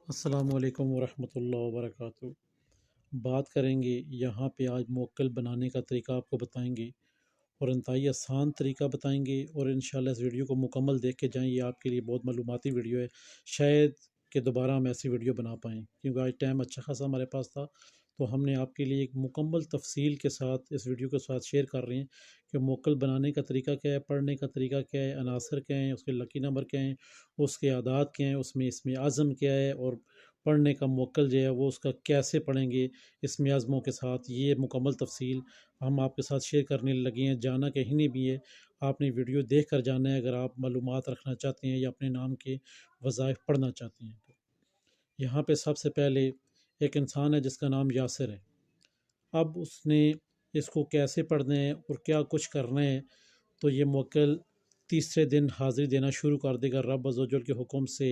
السلام علیکم ورحمۃ اللہ وبرکاتہ۔ بات کریں گے یہاں پہ آج موکل بنانے کا طریقہ آپ کو بتائیں گے اور انتہائی آسان طریقہ بتائیں گے، اور انشاءاللہ اس ویڈیو کو مکمل دیکھ کے جائیں۔ یہ آپ کے لیے بہت معلوماتی ویڈیو ہے، شاید کہ دوبارہ ہم ایسی ویڈیو بنا پائیں، کیونکہ آج ٹائم اچھا خاصا ہمارے پاس تھا، تو ہم نے آپ کے لیے ایک مکمل تفصیل کے ساتھ اس ویڈیو کے ساتھ شیئر کر رہے ہیں کہ موکل بنانے کا طریقہ کیا ہے، پڑھنے کا طریقہ کیا ہے، عناصر کیا ہیں، اس کے لکی نمبر کیا ہیں، اس کے اعداد کیا ہیں، اس میں عزم کیا ہے، اور پڑھنے کا موکل جو ہے وہ اس کا کیسے پڑھیں گے اس میں عزموں کے ساتھ، یہ مکمل تفصیل ہم آپ کے ساتھ شیئر کرنے لگے ہیں۔ جانا کہیں نہیں بھی ہے، آپ نے ویڈیو دیکھ کر جانا ہے اگر آپ معلومات رکھنا چاہتے ہیں یا اپنے نام کے وظائف پڑھنا چاہتے ہیں تو۔ یہاں پہ سب سے پہلے ایک انسان ہے جس کا نام یاسر ہے۔ اب اس نے اس کو کیسے پڑھنا ہے اور کیا کچھ کرنا ہے، تو یہ موکل تیسرے دن حاضری دینا شروع کر دے گا رب عز و جل کے حکم سے۔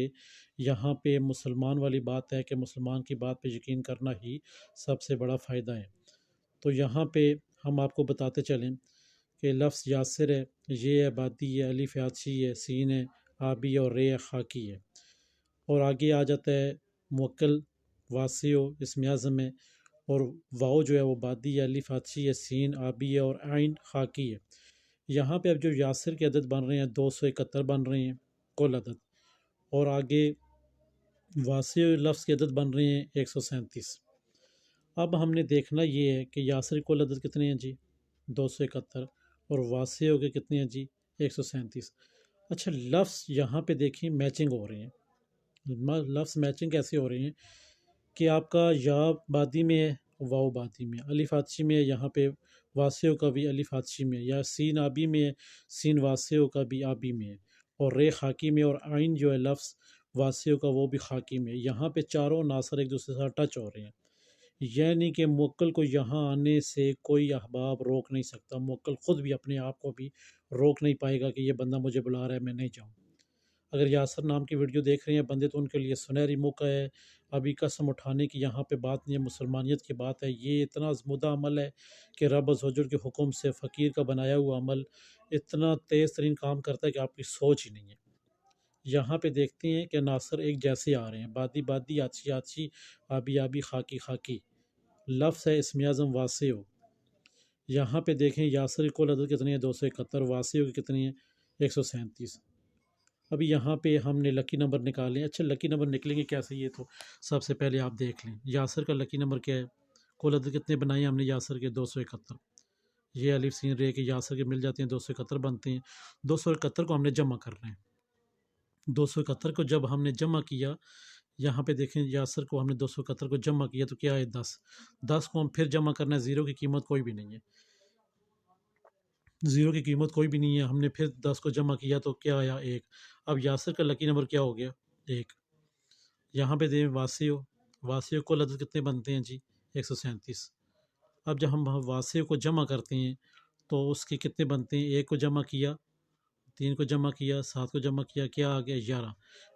یہاں پہ مسلمان والی بات ہے کہ مسلمان کی بات پہ یقین کرنا ہی سب سے بڑا فائدہ ہے۔ تو یہاں پہ ہم آپ کو بتاتے چلیں کہ لفظ یاسر ہے، یہ ہے بادی ہے، الف عطشی ہے، سین ہے آبی اور رے خاکی ہے، اور آگے آ جاتا ہے موکل واسیو اسم اعظم ہے، اور واؤ جو ہے وہ بادی ہے، الف عطشی ہے، سین آبی ہے اور عین خاکی ہے۔ یہاں پہ اب جو یاسر کے عدد بن رہے ہیں 271 بن رہے ہیں کل عدد، اور آگے واسع لفظ کے عدد بن رہے ہیں 137۔ اب ہم نے دیکھنا یہ ہے کہ یاسر کل عدد کتنے ہیں جی 271، اور واسع کے کتنے ہیں جی 137۔ اچھا لفظ یہاں پہ دیکھیں میچنگ ہو رہے ہیں، لفظ میچنگ کیسے ہو رہے ہیں کہ آپ کا یا بادی میں ہے واؤ بادی میں، الف عطشی میں ہے، یہاں پہ واسع کا بھی الف عطشی میں، یا سین آبی میں ہے، سین واسع کا بھی آبی میں ہے، اور رے خاکی میں، اور عین جو ہے لفظ واسع کا وہ بھی خاکی میں۔ یہاں پہ چاروں عناصر ایک دوسرے سے ٹچ ہو رہے ہیں، یعنی کہ موکل کو یہاں آنے سے کوئی احباب روک نہیں سکتا، موکل خود بھی اپنے آپ کو بھی روک نہیں پائے گا کہ یہ بندہ مجھے بلا رہا ہے میں نہیں جاؤں۔ اگر یاسر نام کی ویڈیو دیکھ رہے ہیں بندے تو ان کے لیے سنہری موقع ہے، ابھی قسم اٹھانے کی یہاں پہ بات نہیں ہے، مسلمانیت کی بات ہے۔ یہ اتنا ازمودہ عمل ہے کہ رب عز و جل کے حکم سے فقیر کا بنایا ہوا عمل اتنا تیز ترین کام کرتا ہے کہ آپ کی سوچ ہی نہیں ہے۔ یہاں پہ دیکھتے ہیں کہ عناصر ایک جیسے آ رہے ہیں، بادی بادی، عطشی عطشی، آبی آبی، خاکی خاکی، لفظ ہے اسم اعظم واسع ہو۔ یہاں پہ دیکھیں یاسر کل عدد کتنے ہیں 271، واسع کے کتنے ہیں 137۔ ابھی یہاں پہ ہم نے لکی نمبر نکالے۔ اچھا لکی نمبر نکلیں گے کیسے، یہ تو سب سے پہلے آپ دیکھ لیں یاسر کا لکی نمبر کیا ہے۔ کل عدد کتنے بنائے ہیں ہم نے یاسر کے 271، یہ الف سین رے کے یاسر کے مل جاتے ہیں 271 بنتے ہیں۔ 271 کو ہم نے جمع کرنا ہے، 271 کو جب ہم نے جمع کیا، یہاں پہ دیکھیں یاسر کو ہم نے 271 کو جمع کیا تو کیا ہے 10، 10 کو ہم پھر جمع کرنا ہے، زیرو کی قیمت کوئی بھی نہیں ہے، زیرو کی قیمت کوئی بھی نہیں ہے، ہم نے پھر 10 کو جمع کیا تو کیا آیا 1۔ اب یاسر کا لکی نمبر کیا ہو گیا 1۔ یہاں پہ دیں واسع ہو، واسع کل عدد کتنے بنتے ہیں جی 137۔ اب جب ہم واسع کو جمع کرتے ہیں تو اس کے کتنے بنتے ہیں، 1 کو جمع کیا، 3 کو جمع کیا، 7 کو جمع کیا، کیا آ گیا 11۔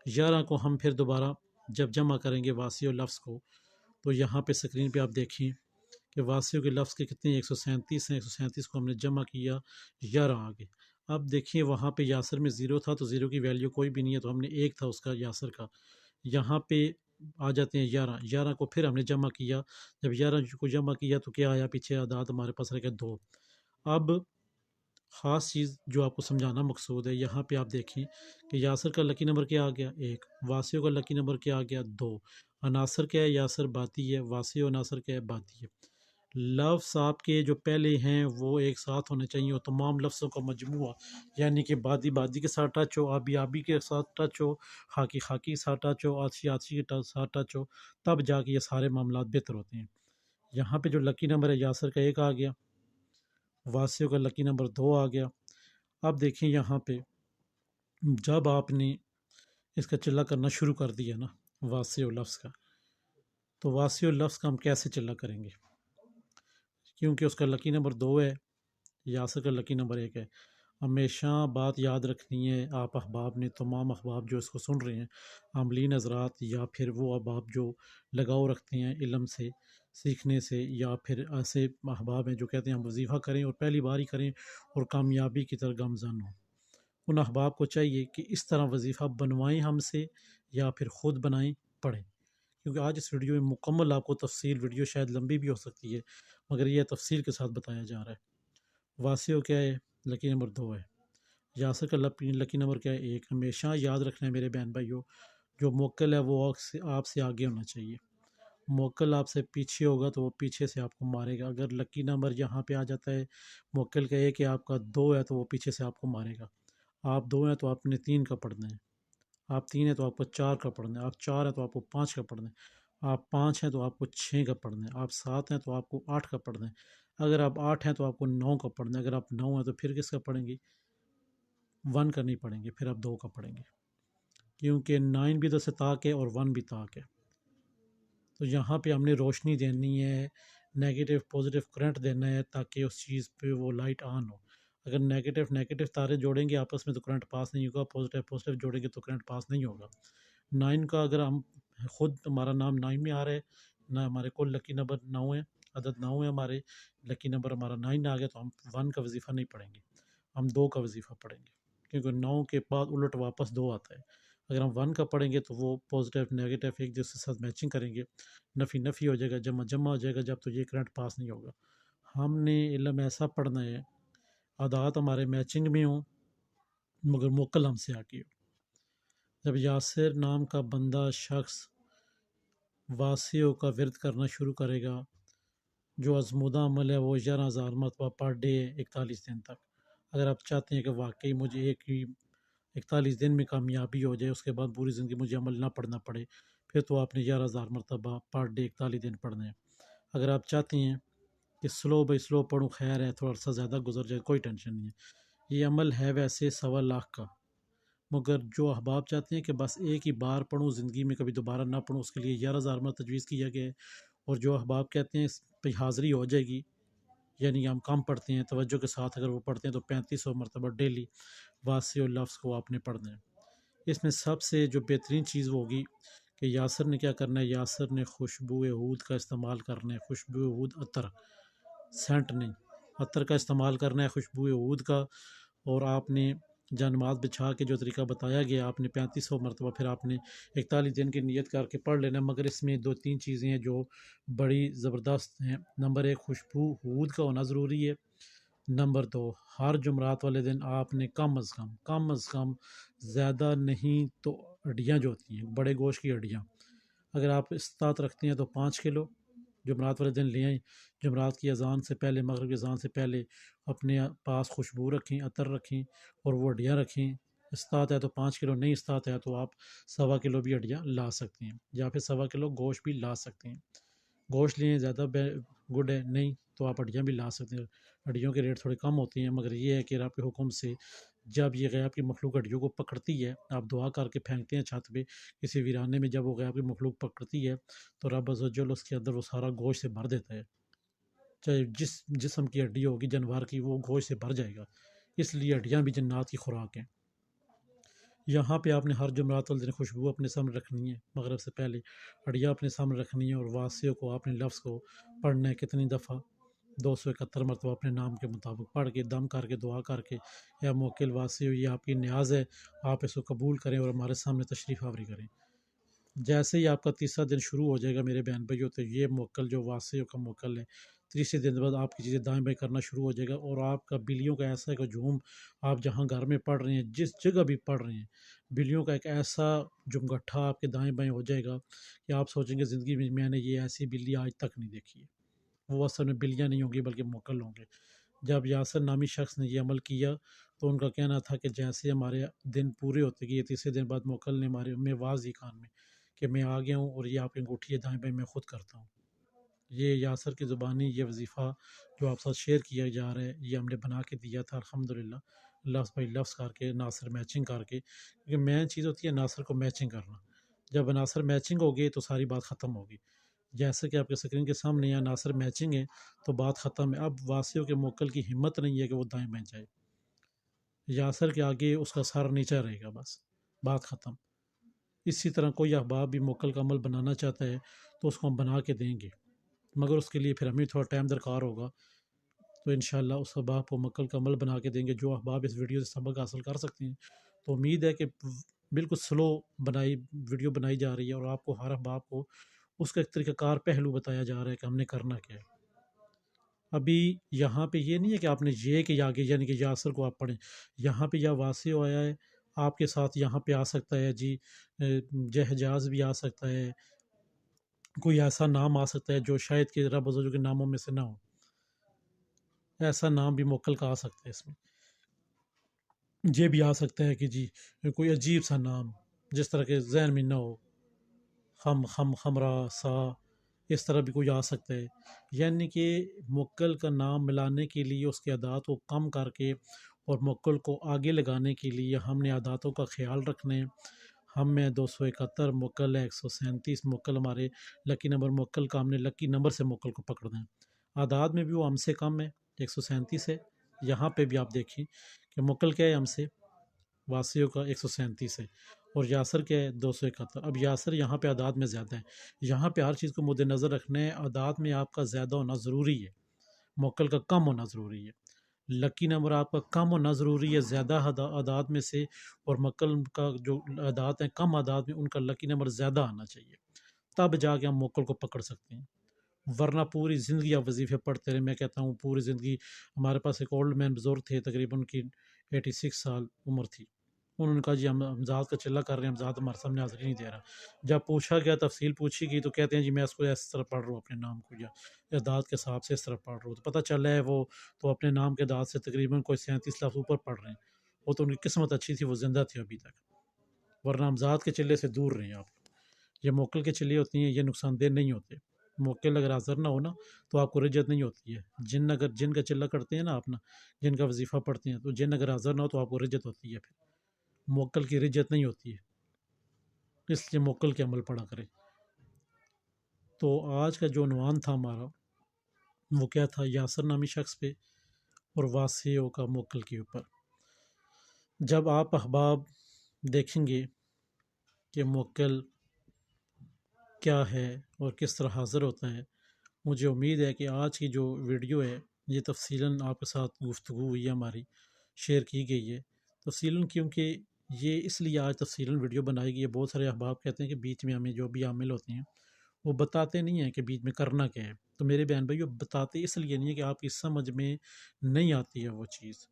11 کو ہم پھر دوبارہ جب جمع کریں گے واسع لفظ کو، تو یہاں پہ اسکرین پہ آپ دیکھیں کہ واسع کے لفظ کے کتنے 137 ہیں، 137 کو ہم نے جمع کیا 11 آ گئے۔ اب دیکھیں وہاں پہ یاسر میں 0 تھا تو 0 کی ویلیو کوئی بھی نہیں ہے، تو ہم نے 1 تھا اس کا یاسر کا، یہاں پہ آ جاتے ہیں 11، 11 کو پھر ہم نے جمع کیا، جب 11 کو جمع کیا تو کیا آیا، پیچھے اعداد ہمارے پاس رہ گیا 2۔ اب خاص چیز جو آپ کو سمجھانا مقصود ہے، یہاں پہ آپ دیکھیں کہ یاسر کا لکی نمبر کیا آ گیا 1، واسع کا لکی نمبر کیا آ گیا 2، عناصر کیا ہے یاسر باتی ہے، واسع عناصر کیا ہے باتی ہے۔ لفظ آپ کے جو پہلے ہیں وہ ایک ساتھ ہونے چاہیے، اور تمام لفظوں کا مجموعہ، یعنی کہ بادی بادی کے ساتھ ٹچ ہو، آبی آبی کے ساتھ ٹچ ہو، خاکی خاکی کے ساتھ ٹچ ہو، عطشی عطشی کے ساتھ ٹچ ہو، تب جا کے یہ سارے معاملات بہتر ہوتے ہیں۔ یہاں پہ جو لکی نمبر ہے یاسر کا 1 آ گیا، واسع کا لکی نمبر 2 آ گیا۔ اب دیکھیں یہاں پہ جب آپ نے اس کا چلہ کرنا شروع کر دیا نا واسع لفظ کا، تو واسع لفظ کا ہم کیسے چلہ کریں گے، کیونکہ اس کا لکی نمبر 2 ہے، یاسر کا لکی نمبر 1 ہے۔ ہمیشہ بات یاد رکھنی ہے آپ احباب نے، تمام احباب جو اس کو سن رہے ہیں، عاملین حضرات یا پھر وہ احباب جو لگاؤ رکھتے ہیں علم سے، سیکھنے سے، یا پھر ایسے احباب ہیں جو کہتے ہیں ہم وظیفہ کریں اور پہلی بار ہی کریں اور کامیابی کی طرح گامزن ہوں، ان احباب کو چاہیے کہ اس طرح وظیفہ بنوائیں ہم سے یا پھر خود بنائیں پڑھیں۔ کیونکہ آج اس ویڈیو میں مکمل آپ کو تفصیل، ویڈیو شاید لمبی بھی ہو سکتی ہے مگر یہ تفصیل کے ساتھ بتایا جا رہا ہے۔ واسیو کیا ہے؟ لکی نمبر 2 ہے۔ یاسر کا لکی نمبر کیا ہے؟ 1۔ ہمیشہ یاد رکھنا ہے میرے بہن بھائیوں، جو موکل ہے وہ آپ سے آگے ہونا چاہیے۔ موکل آپ سے پیچھے ہوگا تو وہ پیچھے سے آپ کو مارے گا۔ اگر لکی نمبر یہاں پہ آ جاتا ہے موکل کا 1 ہے، آپ کا 2 ہے، تو وہ پیچھے سے آپ کو مارے گا۔ آپ 2 ہیں تو آپ نے 3 کا پڑھنا ہے، آپ 3 ہیں تو آپ کو 4 کا پڑھنا ہے، آپ 4 ہیں تو آپ کو 5 کا پڑھنا ہے، آپ 5 ہیں تو آپ کو 6 کا پڑھنا ہے، آپ 7 ہیں تو آپ کو 8 کا پڑھنا ہے، اگر آپ 8 ہیں تو آپ کو 9 کا پڑھنا ہے، اگر آپ 9 ہیں تو پھر کس کا پڑھیں گے؟ 1 کا نہیں پڑھیں گے، پھر آپ 2 کا پڑھیں گے، کیونکہ 9 بھی تو سے طاق ہے اور 1 بھی طاق ہے۔ تو یہاں پہ ہم نے روشنی دینی ہے، نیگیٹو پازیٹیو کرنٹ دینا ہے تاکہ اس چیز پہ وہ لائٹ آن ہو۔ اگر نیگیٹو تارے جوڑیں گے آپس میں تو کرنٹ پاس نہیں ہوگا، پازیٹیو جوڑیں گے تو کرنٹ پاس نہیں ہوگا۔ 9 کا اگر ہم خود ہمارا نام 9 میں آ رہا ہے، نہ ہمارے کل لکی نمبر 9 ہے، عدد 9 ہے ہمارے، لکی نمبر ہمارا 9 آ گیا تو ہم 1 کا وظیفہ نہیں پڑھیں گے، ہم 2 کا وظیفہ پڑھیں گے، کیونکہ 9 کے بعد الٹ واپس 2 آتا ہے۔ اگر ہم 1 کا پڑھیں گے تو وہ پازیٹیو نیگیٹو ایک دوسرے کے ساتھ میچنگ کریں گے، نفی نفی ہو جائے گا، جمع جمع ہو جائے گا، جب تو یہ کرنٹ پاس نہیں ہوگا۔ ہم نے علم ایسا پڑھنا ہے عادات ہمارے میچنگ میں ہوں مگر موکل ہم سے آگے ہو۔ جب یاسر نام کا بندہ شخص واسیوں کا ورد کرنا شروع کرے گا، جو ازمودہ عمل ہے وہ 11,000 مرتبہ پر ڈے ہے 41 دن تک۔ اگر آپ چاہتے ہیں کہ واقعی مجھے ایک ہی 41 دن میں کامیابی ہو جائے، اس کے بعد پوری زندگی مجھے عمل نہ پڑھنا پڑے، پھر تو آپ نے 11,000 مرتبہ پر ڈے 41 دن پڑھنا ہے۔ اگر آپ چاہتے ہیں کہ سلو بائی سلو پڑھوں، خیر ہے تھوڑا سا زیادہ گزر جائے، کوئی ٹینشن نہیں ہے، یہ عمل ہے ویسے 1.25 کا، مگر جو احباب چاہتے ہیں کہ بس ایک ہی بار پڑھوں، زندگی میں کبھی دوبارہ نہ پڑھوں، اس کے لیے 11,000 مرتبہ تجویز کیا گیا ہے۔ اور جو احباب کہتے ہیں اس پہ حاضری ہو جائے گی، یعنی ہم کم پڑھتے ہیں، توجہ کے ساتھ اگر وہ پڑھتے ہیں تو 3500 مرتبہ ڈیلی واسی اور لفظ کو آپ نے پڑھنا ہے۔ اس میں سب سے جو بہترین چیز ہوگی کہ یاسر نے کیا کرنا ہے، یاسر نے خوشبو عود کا استعمال کرنا ہے، خوشبو عود عطر، سینٹ نہیں، عطر کا استعمال کرنا ہے، خوشبو عود کا۔ اور آپ نے جانماز بچھا کے جو طریقہ بتایا گیا، آپ نے 3500 مرتبہ، پھر آپ نے 41 دن کی نیت کر کے پڑھ لینا، مگر اس میں 2-3 چیزیں ہیں جو بڑی زبردست ہیں۔ نمبر 1 خوشبو عود کا ہونا ضروری ہے۔ نمبر 2 ہر جمعرات والے دن آپ نے کم از کم زیادہ نہیں تو ہڈیاں جو ہوتی ہیں بڑے گوشت کی ہڈیاں، اگر آپ استطاعت رکھتے ہیں تو 5 کلو جمعرات والے دن لے آئیں۔ جمعرات کی اذان سے پہلے، مغرب کی اذان سے پہلے اپنے پاس خوشبو رکھیں، عطر رکھیں اور وہ ہڈیاں رکھیں۔ استطاعت ہے تو 5 کلو، نہیں استطاعت ہے تو آپ 1.25 کلو بھی ہڈیاں لا سکتے ہیں، یا پھر 1.25 کلو گوشت بھی لا سکتے ہیں۔ گوشت لیں زیادہ گڈ ہے، نہیں تو آپ ہڈیاں بھی لا سکتے ہیں۔ ہڈیوں کے ریٹ تھوڑے کم ہوتے ہیں، مگر یہ ہے کہ رب کے حکم سے جب یہ غیب کی مخلوق ہڈیوں کو پکڑتی ہے، آپ دعا کر کے پھینکتے ہیں چھت پہ کسی ویرانے میں، جب وہ غیب کی مخلوق پکڑتی ہے تو رب عز و جل اس کے اندر وہ سارا گوشت سے بھر دیتا ہے، چاہے جس جسم کی ہڈی ہوگی جانور کی، وہ گوشت سے بھر جائے گا، اس لیے ہڈیاں بھی جنات کی خوراک ہیں۔ یہاں پہ آپ نے ہر جمعرات والے دن خوشبو اپنے سامنے رکھنی ہے، مغرب سے پہلے ہڈیاں اپنے سامنے رکھنی ہے، اور واسیوں کو آپ نے لفظ کو پڑھنا ہے کتنی دفعہ؟ 271 مرتبہ اپنے نام کے مطابق پڑھ کے، دم کر کے، دعا کر کے، یا موکل واسیو یہ آپ کی نیاز ہے، آپ اس کو قبول کریں اور ہمارے سامنے تشریف آوری کریں۔ جیسے ہی آپ کا 30واں دن شروع ہو جائے گا میرے بہن بھائیوں، تو یہ موکل جو واسیوں کا موکل ہے، 30 دن بعد آپ کی چیزیں دائیں بائیں کرنا شروع ہو جائے گا، اور آپ کا بلیوں کا ایسا ایک ہجوم، آپ جہاں گھر میں پڑھ رہے ہیں، جس جگہ بھی پڑھ رہے ہیں، بلیوں کا ایک ایسا جمگٹھا آپ کے دائیں بائیں ہو جائے گا کہ آپ سوچیں گے زندگی میں نے یہ ایسی بلی آج تک نہیں دیکھی ہے۔ وہ اصل میں بلیاں نہیں ہوں گی بلکہ موکل ہوں گے۔ جب یاسر نامی شخص نے یہ عمل کیا تو ان کا کہنا تھا کہ جیسے ہمارے دن پورے ہوتے گئے، 30 دن بعد موکل نے ہمارے میں آواز دی کان میں کہ میں آ گیا ہوں، اور یہ آپ کی انگوٹھی ہے دائیں بائیں میں خود کرتا ہوں۔ یہ یاسر کی زبانی یہ وظیفہ جو آپ ساتھ شیئر کیا جا رہا ہے، یہ ہم نے بنا کے دیا تھا الحمدللہ، لفظ بائی لفظ کر کے، ناصر میچنگ کر کے، کیونکہ مین چیز ہوتی ہے ناصر کو میچنگ کرنا۔ جب ناصر میچنگ ہوگی تو ساری بات ختم ہوگی، جیسے کہ آپ کے اسکرین کے سامنے یا ناصر میچنگ ہے تو بات ختم ہے۔ اب واسیوں کے موکل کی ہمت نہیں ہے کہ وہ دائیں بائیں جائے، یاسر کے آگے اس کا سر نیچہ رہے گا، بس بات ختم۔ اسی طرح کوئی احباب بھی موکل کا عمل بنانا چاہتا ہے تو اس کو ہم بنا کے دیں گے، مگر اس کے لیے پھر ہمیں تھوڑا ٹائم درکار ہوگا، تو انشاءاللہ اس احباب کو موکل کا عمل بنا کے دیں گے۔ جو احباب اس ویڈیو سے سبق حاصل کر سکتے ہیں، تو امید ہے کہ بالکل سلو ویڈیو بنائی جا رہی ہے، اور آپ کو ہر احباب کو اس کا ایک طریقہ کار پہلو بتایا جا رہا ہے کہ ہم نے کرنا کیا ہے۔ ابھی یہاں پہ یہ نہیں ہے کہ آپ نے یہ کہ آگے یعنی کہ یاسر کو آپ پڑھیں، یہاں پہ یا واسع آیا ہے آپ کے ساتھ، یہاں پہ آ سکتا ہے جی جہجاز بھی آ سکتا ہے، کوئی ایسا نام آ سکتا ہے جو شاید کہ رب عزوجل کے ناموں میں سے نہ ہو، ایسا نام بھی موکل کا آ سکتا ہے اس میں۔ یہ بھی آ سکتا ہے کہ جی کوئی عجیب سا نام جس طرح کے ذہن میں نہ ہو، خمرہ سا، اس طرح بھی کوئی آ سکتا ہے۔ یعنی کہ موکل کا نام ملانے کے لیے اس کے اعداد کو کم کر کے اور موکل کو آگے لگانے کے لیے ہم نے اعدادوں کا خیال رکھنا ہے۔ ہم میں 271 موکل ہے، 137 موکل ہمارے لکی نمبر موکل کا، ہم نے لکی نمبر سے موکل کو پکڑنا ہے۔ اعداد میں بھی وہ ہم سے کم ہے، 137 ہے۔ یہاں پہ بھی آپ دیکھیں کہ موکل کیا ہے ہم سے، واسیوں کا 137 ہے، اور یاسر کیا ہے 271۔ اب یاسر یہاں پہ اعداد میں زیادہ ہے، یہاں پہ ہر چیز کو مد نظر رکھنا ہے۔ اعداد میں آپ کا زیادہ ہونا ضروری ہے، موکل کا کم ہونا ضروری ہے۔ لکی نمبر آپ کا کم ہونا ضروری ہے زیادہ اعداد میں سے، اور موکل کا جو اعداد ہیں کم اعداد میں ان کا لکی نمبر زیادہ آنا چاہیے، تب جا کے ہم موکل کو پکڑ سکتے ہیں۔ ورنہ پوری زندگی آپ وظیفے پڑھتے رہے، میں کہتا ہوں پوری زندگی۔ ہمارے پاس ایک اولڈ مین بزرگ تھے، تقریباً ان کی 86 سال عمر تھی، انہوں نے کہا جی ہم امزاد کا چلہ کر رہے ہیں، امزاد ہمارے سامنے حاضری نہیں دے رہا۔ جب پوچھا گیا، تفصیل پوچھی گئی، تو کہتے ہیں جی میں اس کو اس طرح پڑھ رہا ہوں اپنے نام کو، یا اعداد کے حساب سے اس طرح پڑھ رہا ہوں۔ تو پتہ چلا ہے وہ تو اپنے نام کے اعداد سے تقریباً کوئی 37 لفظ اوپر پڑھ رہے ہیں۔ وہ تو ان کی قسمت اچھی تھی، وہ زندہ تھے ابھی تک، ورنہ امزاد کے چلے سے دور رہیں آپ۔ یہ موکل کے چلے ہوتی ہیں، یہ نقصان دہ نہیں ہوتے۔ موکل اگر حاضر نہ ہو نا تو آپ کو رجت نہیں ہوتی ہے۔ جن کا چلہ کرتے ہیں نا اپنا، جن کا وظیفہ پڑھتے ہیں، تو جن اگر حاضر نہ ہو تو آپ کو رجت ہوتی ہے، پھر موکل کی رجت نہیں ہوتی ہے، اس لیے موکل کے عمل پڑا کرے۔ تو آج کا جو عنوان تھا ہمارا وہ کیا تھا؟ یاسر نامی شخص پہ اور واسعوں کا موکل کے اوپر۔ جب آپ احباب دیکھیں گے کہ موکل کیا ہے اور کس طرح حاضر ہوتا ہے، مجھے امید ہے کہ آج کی جو ویڈیو ہے یہ تفصیلاً آپ کے ساتھ گفتگو ہوئی ہے، ہماری شیئر کی گئی ہے تفصیلاً، کیونکہ یہ اس لیے آج تفصیلاً ویڈیو بنائی گئی ہے۔ بہت سارے احباب کہتے ہیں کہ بیچ میں ہمیں جو بھی عامل ہوتے ہیں وہ بتاتے نہیں ہیں کہ بیچ میں کرنا کیا ہے۔ تو میرے بہن بھائی، وہ بتاتے اس لیے نہیں ہے کہ آپ کی سمجھ میں نہیں آتی ہے وہ چیز۔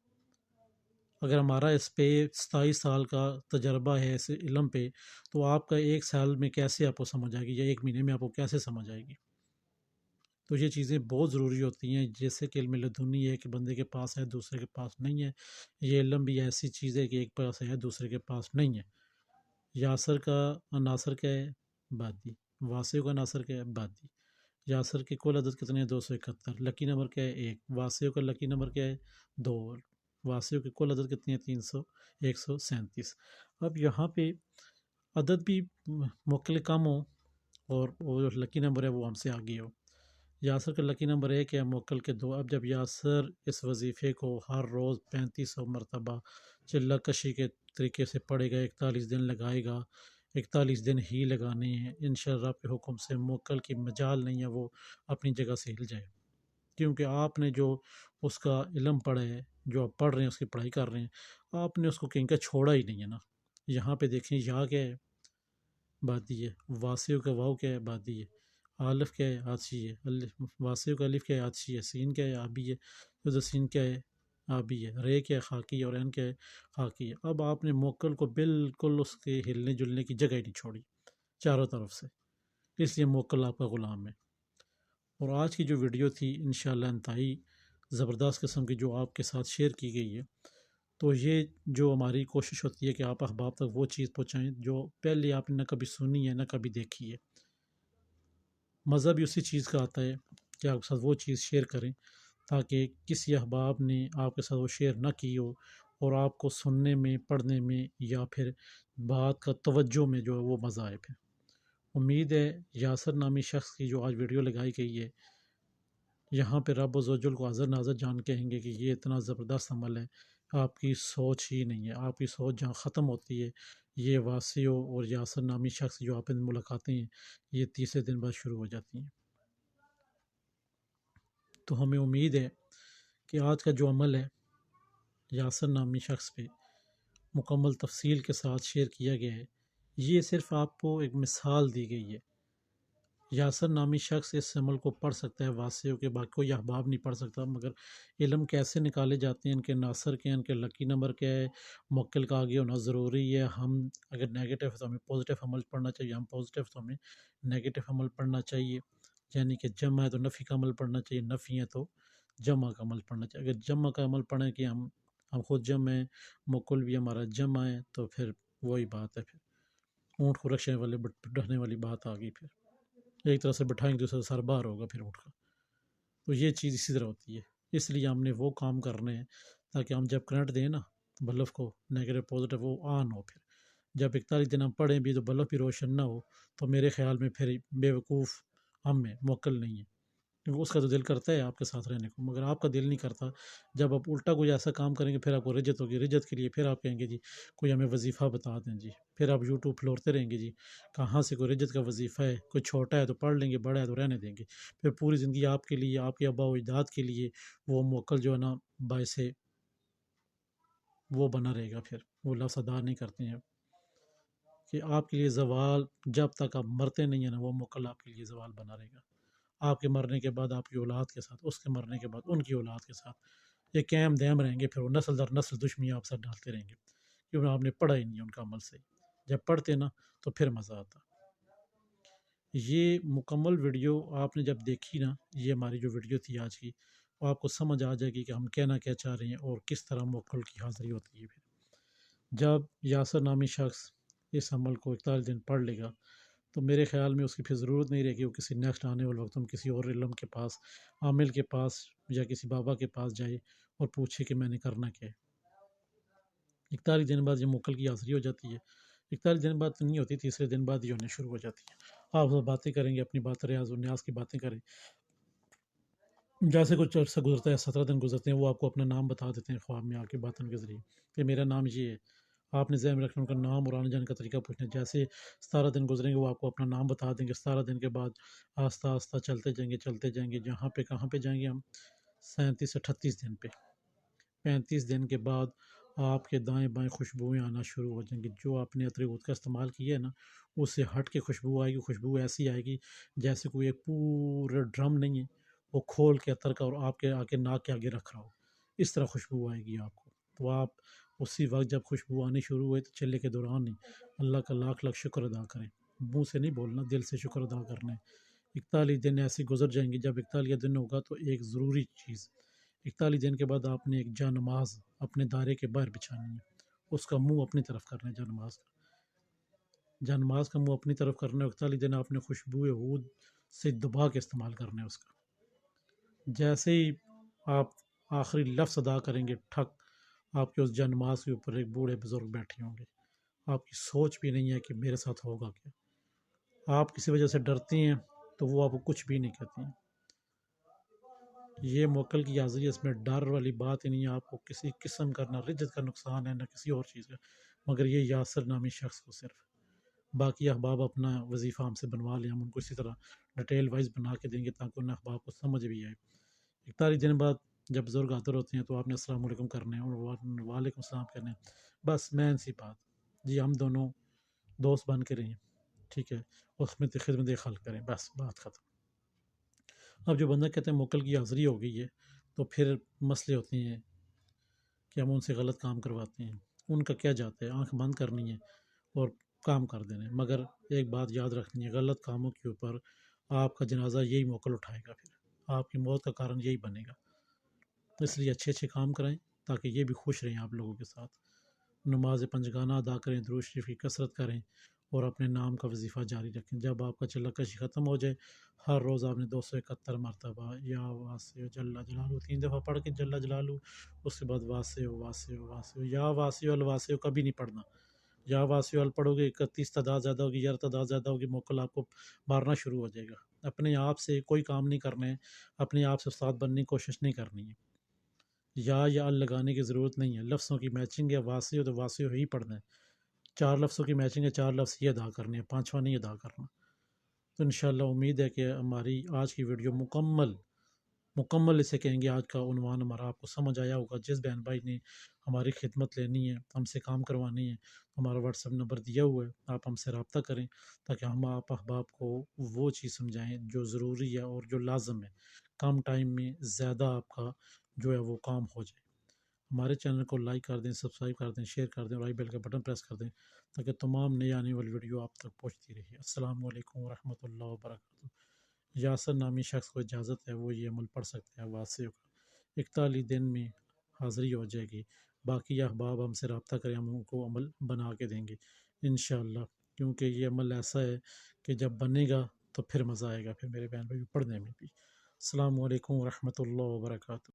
اگر ہمارا اس پہ 27 سال کا تجربہ ہے اس علم پہ، تو آپ کا 1 سال میں کیسے آپ کو سمجھ آئے گی، یا 1 مہینے میں آپ کو کیسے سمجھ آئے گی؟ تو یہ چیزیں بہت ضروری ہوتی ہیں، جیسے کہ علم لدنی ہے کہ بندے کے پاس ہے دوسرے کے پاس نہیں ہے، یہ علم بھی ایسی چیز ہے کہ ایک پاس ہے دوسرے کے پاس نہیں ہے۔ یاسر کا عناصر کیا ہے؟ بادی۔ واسع کا عناصر کیا ہے؟ بادی۔ یاسر کی کل عدد کتنے ہیں؟ 271۔ لکی نمبر کیا ہے؟ 1۔ واسع کا لکی نمبر کیا ہے؟ 2۔ واسع کی کل عدد کتنی ہے؟ 137۔ اب یہاں پہ عدد بھی موکل کم ہو اور وہ جو لکی نمبر ہے وہ ہم سے آگے ہو۔ یاسر کا لکی نمبر 1 ہے، موکل کے 2۔ اب جب یاسر اس وظیفے کو ہر روز 3500 مرتبہ چلہ کشی کے طریقے سے پڑھے گا، 41 دن لگائے گا، 41 دن ہی لگانے ہیں، انشاءاللہ کے حکم سے موکل کی مجال نہیں ہے وہ اپنی جگہ سے ہل جائے، کیونکہ آپ نے جو اس کا علم پڑھا ہے، جو آپ پڑھ رہے ہیں، اس کی پڑھائی کر رہے ہیں، آپ نے اس کو کہیں کا چھوڑا ہی نہیں ہے نا۔ یہاں پہ دیکھیں یا کیا ہے؟ بادی ہے۔ واسع کا واو کیا ہے؟ بادی ہے۔ الف کیا ہے؟ عاطشی ہے۔ واسع کا الف کیا ہے؟ عاطشی ہے۔ سین کیا ہے؟ آبی ہے۔ تو سین کیا ہے؟ آبی ہے۔ رے کیا ہے؟ خاکی ہے، اور این کیا ہے؟ خاکی ہے۔ اب آپ نے موکل کو بالکل اس کے ہلنے جلنے کی جگہ ہی نہیں چھوڑی چاروں طرف سے، اس لیے موکل آپ کا غلام ہے۔ اور آج کی جو ویڈیو تھی انشاءاللہ انتہائی زبردست قسم کی جو آپ کے ساتھ شیئر کی گئی ہے، تو یہ جو ہماری کوشش ہوتی ہے کہ آپ احباب تک وہ چیز پہنچائیں جو پہلے آپ نے نہ کبھی سنی ہے نہ کبھی دیکھی ہے۔ مزہ بھی اسی چیز کا آتا ہے کہ آپ کے ساتھ وہ چیز شیئر کریں، تاکہ کسی احباب نے آپ کے ساتھ وہ شیئر نہ کی ہو اور آپ کو سننے میں، پڑھنے میں، یا پھر بات کا توجہ میں جو ہے وہ مزہ آئے۔ پھر امید ہے یاسر نامی شخص کی جو آج ویڈیو لگائی گئی ہے، یہاں پہ رب عزوجل کو حاضر ناظر جان کہیں گے کہ یہ اتنا زبردست عمل ہے، آپ کی سوچ ہی نہیں ہے۔ آپ کی سوچ جہاں ختم ہوتی ہے، یہ واسعوں اور یاسر نامی شخص جو آپ ان ملاقاتیں ہیں، یہ تیسرے دن بعد شروع ہو جاتی ہیں۔ تو ہمیں امید ہے کہ آج کا جو عمل ہے یاسر نامی شخص پہ مکمل تفصیل کے ساتھ شیئر کیا گیا ہے، یہ صرف آپ کو ایک مثال دی گئی ہے یاسر نامی شخص اس عمل کو پڑھ سکتا ہے واسع کے، باقی کوئی احباب نہیں پڑھ سکتا، مگر علم کیسے نکالے جاتے ہیں، ان کے ناصر کیا ہے، ان کے لکی نمبر کیا ہے، موکل کا آگے ہونا ضروری ہے۔ ہم اگر نیگیٹو ہے تو ہمیں پازیٹیو عمل پڑھنا چاہیے، ہم پازیٹیو تو ہمیں نیگیٹو عمل پڑھنا چاہیے، یعنی کہ جمع ہے تو نفی کا عمل پڑھنا چاہیے، نفی ہے تو جمع کا عمل پڑھنا چاہیے۔ اگر جمع کا عمل پڑھیں کہ ہم خود جمع ہیں، موکل بھی ہمارا جمع ہے، تو پھر وہی بات ہے، پھر اونٹ کو رکشے والے بٹھانے والی بات آ گئی، پھر ایک طرح سے بٹھائیں گے دوسرے سے سر باہر ہوگا پھر اٹھ کر، تو یہ چیز اسی طرح ہوتی ہے۔ اس لیے ہم نے وہ کام کرنے ہیں تاکہ ہم جب کرنٹ دیں نا بلب کو، نیگیٹو پازیٹیو وہ آن ہو، پھر جب 41 دن ہم پڑھیں بھی تو بلب بھی روشن نہ ہو، تو میرے خیال میں پھر بے وقوف ہم میں موکل نہیں ہے، کیونکہ اس کا تو دل کرتا ہے آپ کے ساتھ رہنے کو، مگر آپ کا دل نہیں کرتا۔ جب آپ الٹا کوئی ایسا کام کریں گے پھر آپ کو رجت ہوگی، رجت کے لیے پھر آپ کہیں گے جی کوئی ہمیں وظیفہ بتا دیں جی، پھر آپ یوٹیوب پھلورتے رہیں گے جی کہاں سے کوئی رجت کا وظیفہ ہے، کوئی چھوٹا ہے تو پڑھ لیں گے، بڑا ہے تو رہنے دیں گے، پھر پوری زندگی آپ کے لیے، آپ کے آباء و اجداد کے لیے وہ موکل جو ہے نا باعث وہ بنا رہے گا، پھر وہ لفظ ادا نہیں کرتے ہیں کہ آپ کے لیے زوال جب تک آپ مرتے نہیں ہیں نا، وہ موکل آپ کے لیے زوال بنا رہے گا، آپ کے مرنے کے بعد آپ کی اولاد کے ساتھ، اس کے مرنے کے بعد ان کی اولاد کے ساتھ یہ قیم دیم رہیں گے، پھر وہ نسل در نسل دشمنی آپ ساتھ ڈالتے رہیں گے، کیونکہ آپ نے پڑھا ہی نہیں ہے ان کا عمل سے، جب پڑھتے نا تو پھر مزہ آتا۔ یہ مکمل ویڈیو آپ نے جب دیکھی نا، یہ ہماری جو ویڈیو تھی آج کی، وہ آپ کو سمجھ آ جائے گی کہ ہم کہنا کیا چاہ رہے ہیں اور کس طرح موکل کی حاضری ہوتی ہے۔ پھر جب یاسر نامی شخص اس عمل کو 41 دن پڑھ لے گا تو میرے خیال میں اس کی پھر ضرورت نہیں رہے گی وہ کسی نیکسٹ آنے والے وقت میں کسی اور علم کے پاس، عامل کے پاس یا کسی بابا کے پاس جائے اور پوچھے کہ میں نے کرنا کیا ہے۔ 41 دن بعد یہ موکل کی حاضری ہو جاتی ہے، 41 دن بعد نہیں ہوتی، تیسرے دن بعد ہی ہونے شروع ہو جاتی ہے۔ آپ وہ باتیں کریں گے، اپنی بات ریاض و نیاز کی باتیں کریں، جیسے کچھ عرصہ گزرتا ہے، 17 دن گزرتے ہیں، وہ آپ کو اپنا نام بتا دیتے ہیں خواب میں آ کے باطن کے ذریعے کہ میرا نام یہ ہے، آپ نے ذہن میں رکھنا ان کا نام اور آنے جانے کا طریقہ پوچھنا ہے۔ جیسے 17 دن گزریں گے وہ آپ کو اپنا نام بتا دیں گے، 17 دن کے بعد آہستہ آہستہ چلتے جائیں گے جہاں پہ کہاں پہ جائیں گے ہم، 37 38 دن پہ، 35 دن کے بعد آپ کے دائیں بائیں خوشبوئیں آنا شروع ہو جائیں گی، جو آپ نے عطر عود کا استعمال کیا ہے نا اس سے ہٹ کے خوشبو آئے گی، خوشبو ایسی آئے گی جیسے کوئی ایک پورا ڈرم نہیں ہے وہ کھول کے عطر کا اور آپ کے آ کے ناک کے آگے رکھ رہا ہو، اس طرح خوشبو آئے گی آپ کو، تو آپ اسی وقت جب خوشبو آنی شروع ہوئے تو چلے کے دوران نہیں، اللہ کا لاکھ لاکھ شکر ادا کریں، منہ سے نہیں بولنا، دل سے شکر ادا کرنا ہے۔ 41 دن ایسے گزر جائیں گے، جب 41 دن ہوگا تو ایک ضروری چیز، 41 دن کے بعد آپ نے ایک جا نماز اپنے دائرے کے باہر بچھانی ہے، اس کا منہ اپنی طرف کرنا ہے، جا نماز کا، جا نماز کا منہ اپنی طرف کرنا ہے، 41 دن آپ نے خوشبو عود سے دبا کے استعمال کرنا ہے اس کا، جیسے ہی آپ آخری لفظ ادا کریں گے ٹھک، آپ کے اس جا نماز کے اوپر ایک بوڑھے بزرگ بیٹھے ہوں گے، آپ کی سوچ بھی نہیں ہے کہ میرے ساتھ ہوگا کیا، آپ کسی وجہ سے ڈرتے ہیں تو وہ آپ کو کچھ بھی نہیں کہتے ہیں، یہ موکل کی حاضری، اس میں ڈر والی بات ہی نہیں ہے، آپ کو کسی قسم کا نہ رجت کا نقصان ہے نہ کسی اور چیز کا، مگر یہ یاسر نامی شخص کو صرف، باقی احباب اپنا وظیفہ ہم سے بنوا لیں، ہم ان کو اسی طرح ڈیٹیل وائز بنا کے دیں گے تاکہ ان احباب کو سمجھ بھی آئے۔ 41 دن بعد جب بزرگ حاضر ہوتے ہیں تو آپ نے السلام علیکم کرنے ہیں اور وعلیکم السلام کرنے ہیں، بس مین سی بات جی، ہم دونوں دوست بن کے رہیں، ٹھیک ہے، اس میں خدمت خلق کریں، بس بات ختم۔ اب جو بندہ کہتے ہیں موکل کی حاضری ہو گئی ہے تو پھر مسئلے ہوتے ہیں کہ ہم ان سے غلط کام کرواتے ہیں، ان کا کیا جاتا ہے، آنکھ بند کرنی ہے اور کام کر دینے، مگر ایک بات یاد رکھنی ہے، غلط کاموں کے اوپر آپ کا جنازہ یہی موکل اٹھائے گا، پھر آپ کی موت کا کارن یہی بنے گا، اس لیے اچھے اچھے کام کریں تاکہ یہ بھی خوش رہیں آپ لوگوں کے ساتھ، نماز پنجگانہ ادا کریں، درود شریف کی کثرت کریں اور اپنے نام کا وظیفہ جاری رکھیں، جب آپ کا چلہ کشی ختم ہو جائے ہر روز آپ نے 271 مرتبہ یا واسع جل جلالہ 3 دفعہ پڑھ کے جل جلالہ، اس کے بعد واسع واسع واسع یا واسع الواسع کبھی نہیں پڑھنا، یا واسع ال پڑھو گے 31 تعداد زیادہ ہوگی، یا تعداد زیادہ ہوگی، موکل آپ کو مارنا شروع ہو جائے گا، اپنے آپ سے کوئی کام نہیں کرنا ہے، اپنے آپ سے استاد بننے کی کوشش نہیں کرنی ہے، یا ال لگانے کی ضرورت نہیں ہے، لفظوں کی میچنگ ہے، واسع تو واسع ہی پڑھنا ہے، 4 لفظوں کی میچنگ ہے، 4 لفظ ہی ادا کرنے ہیں، 5واں نہیں ادا کرنا۔ تو انشاءاللہ امید ہے کہ ہماری آج کی ویڈیو مکمل مکمل اسے کہیں گے آج کا عنوان ہمارا آپ کو سمجھ آیا ہوگا۔ جس بہن بھائی نے ہماری خدمت لینی ہے، ہم سے کام کروانی ہے، ہمارا واٹس ایپ نمبر دیا ہوا ہے، آپ ہم سے رابطہ کریں تاکہ ہم آپ احباب کو وہ چیز سمجھائیں جو ضروری ہے اور جو لازم ہے، کم ٹائم میں زیادہ آپ کا جو ہے وہ کام ہو جائے۔ ہمارے چینل کو لائک کر دیں، سبسکرائب کر دیں، شیئر کر دیں اور آئی بیل کا بٹن پریس کر دیں تاکہ تمام نئی آنے والی ویڈیو آپ تک پہنچتی رہے۔ السلام علیکم ورحمۃ اللہ وبرکاتہ۔ یاسر نامی شخص کو اجازت ہے، وہ یہ عمل پڑھ سکتے ہیں واسع کا 41 دن میں حاضری ہو جائے گی۔ باقی احباب ہم سے رابطہ کریں، ہم ان کو عمل بنا کے دیں گے انشاءاللہ، کیونکہ یہ عمل ایسا ہے کہ جب بنے گا تو پھر مزہ آئے گا، پھر میرے بہن بھائی پڑھنے میں بھی۔ السلام علیکم ورحمۃ اللہ وبرکاتہ۔